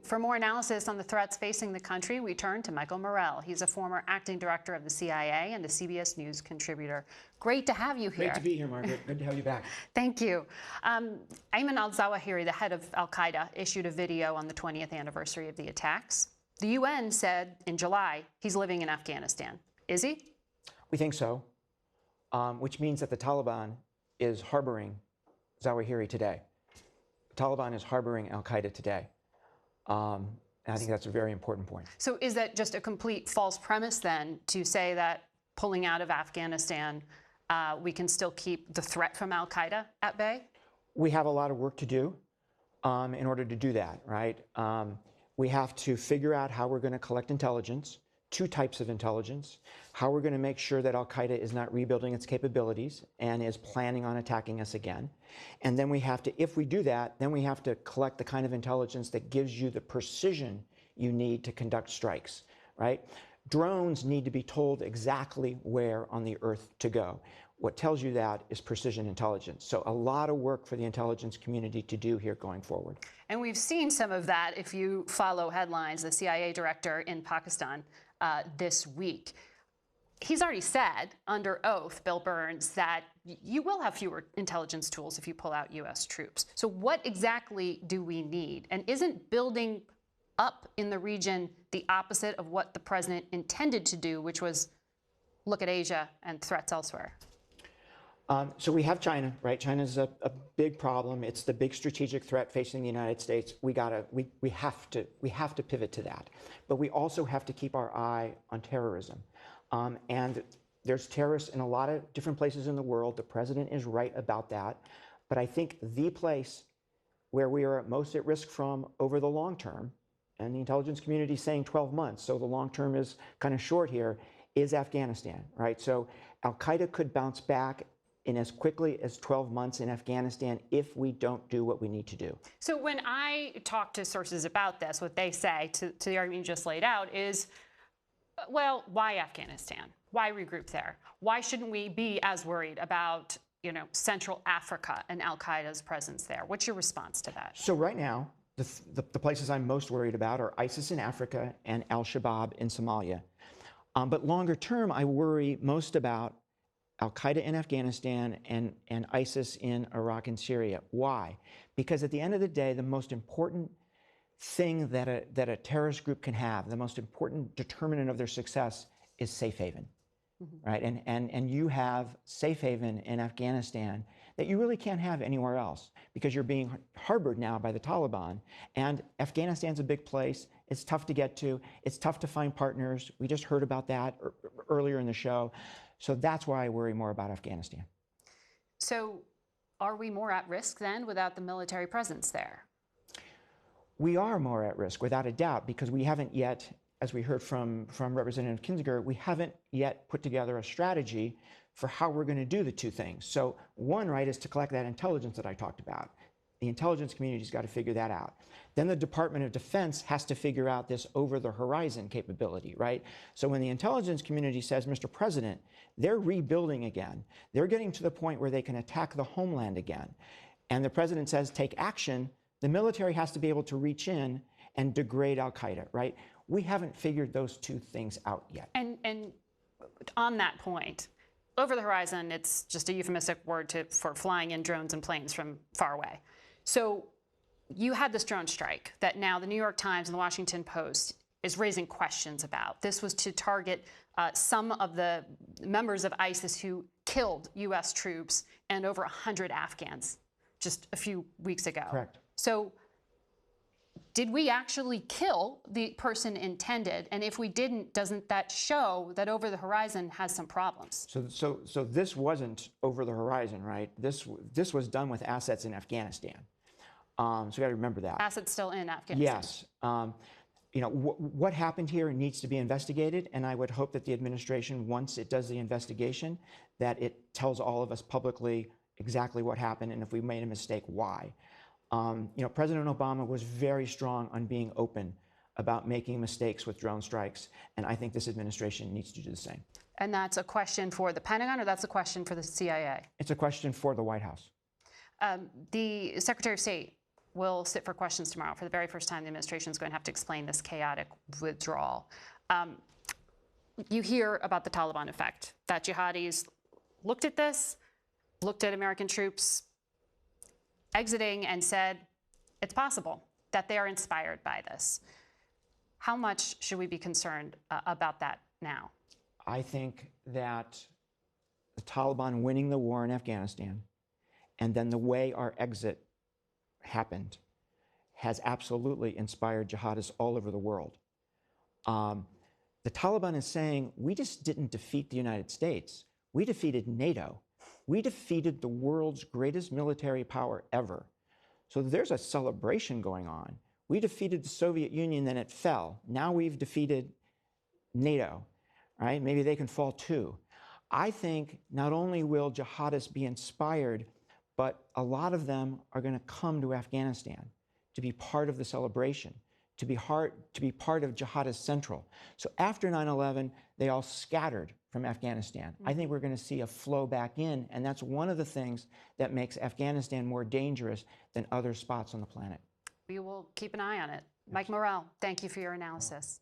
For more analysis on the threats facing the country, we turn to Michael Morell. He's a former acting director of the CIA and a CBS News contributor. Great to have you here. Great to be here, Margaret. Good to have you back. Thank you. Ayman al-Zawahiri, the head of al-Qaeda, issued a video on the 20th anniversary of the attacks. The UN said in July he's living in Afghanistan. Is he? We think so, which means that the Taliban is harboring Zawahiri today. The Taliban is harboring al-Qaeda today. And I think that's a very important point. So is that just a complete false premise then to say that pulling out of Afghanistan, we can still keep the threat from al-Qaeda at bay? We have a lot of work to do in order to do that, right? We have to figure out how we're going to collect intelligence, two types of intelligence, how we're going to make sure that al-Qaeda is not rebuilding its capabilities and is planning on attacking us again. And then we have to, if we do that, then we have to collect the kind of intelligence that gives you the precision you need to conduct strikes, right? Drones need to be told exactly where on the earth to go. What tells you that is precision intelligence. So a lot of work for the intelligence community to do here going forward. And we've seen some of that if you follow headlines. The CIA director in Pakistan this week, he's already said under oath, Bill Burns, that you will have fewer intelligence tools if you pull out U.S. troops. So what exactly do we need? And isn't building up in the region the opposite of what the president intended to do, which was look at Asia and threats elsewhere? So we have China, right? China's a big problem. It's the big strategic threat facing the United States. We have to pivot to that. But we also have to keep our eye on terrorism. And there's terrorists in a lot of different places in the world. The president is right about that. But I think the place where we are most at risk from over the long term, and the intelligence community is saying 12 months, so the long term is kind of short here, is Afghanistan, right? So al-Qaeda could bounce back in as quickly as 12 months in Afghanistan if we don't do what we need to do. So when I talk to sources about this, what they say to the argument you just laid out is, well, why Afghanistan? Why regroup there? Why shouldn't we be as worried about, Central Africa and al-Qaeda's presence there? What's your response to that? So right now, the places I'm most worried about are ISIS in Africa and al-Shabaab in Somalia. But longer term, I worry most about al-Qaeda in Afghanistan and ISIS in Iraq and Syria. Why? Because at the end of the day, the most important thing that a terrorist group can have, the most important determinant of their success is safe haven, right? And you have safe haven in Afghanistan that you really can't have anywhere else because you're being harbored now by the Taliban. And Afghanistan's a big place. It's tough to get to. It's tough to find partners. We just heard about that earlier in the show. So that's why I worry more about Afghanistan. So are we more at risk then without the military presence there? We are more at risk, without a doubt, because we haven't yet, as we heard from Representative Kinzinger, we haven't yet put together a strategy for how we're going to do the two things. So one, right, is to collect that intelligence that I talked about. The intelligence community's got to figure that out. Then the Department of Defense has to figure out this over-the-horizon capability, right? So when the intelligence community says, Mr. President, they're rebuilding again, they're getting to the point where they can attack the homeland again, and the president says, take action, the military has to be able to reach in and degrade al-Qaeda, right? We haven't figured those two things out yet. And on that point, over the horizon, it's just a euphemistic word for flying in drones and planes from far away. So you had this drone strike that now the New York Times and the Washington Post is raising questions about. This was to target some of the members of ISIS who killed U.S. troops and over 100 Afghans just a few weeks ago. Correct. So did we actually kill the person intended? And if we didn't, doesn't that show that over the horizon has some problems? So this wasn't over the horizon, right? This was done with assets in Afghanistan. So you got to remember that. Assets still in Afghanistan. Yes. What happened here needs to be investigated, and I would hope that the administration, once it does the investigation, that it tells all of us publicly exactly what happened, and if we made a mistake, why. President Obama was very strong on being open about making mistakes with drone strikes, and I think this administration needs to do the same. And that's a question for the Pentagon, or that's a question for the CIA? It's a question for the White House. The Secretary of State will sit for questions tomorrow. For the very first time, the administration is going to have to explain this chaotic withdrawal. You hear about the Taliban effect, that jihadis looked at this, looked at American troops exiting and said, it's possible that they are inspired by this. How much should we be concerned about that now? I think that the Taliban winning the war in Afghanistan and then the way our exit happened has absolutely inspired jihadists all over the world. The Taliban is saying, we just didn't defeat the United States. We defeated NATO. We defeated the world's greatest military power ever. So there's a celebration going on. We defeated the Soviet Union, then it fell. Now we've defeated NATO, right? Maybe they can fall too. I think not only will jihadists be inspired, but a lot of them are going to come to Afghanistan to be part of the celebration, to be part of Jihadist Central. So after 9/11, they all scattered from Afghanistan. I think we're going to see a flow back in, and that's one of the things that makes Afghanistan more dangerous than other spots on the planet. We will keep an eye on it. Mike Morell, thank you for your analysis.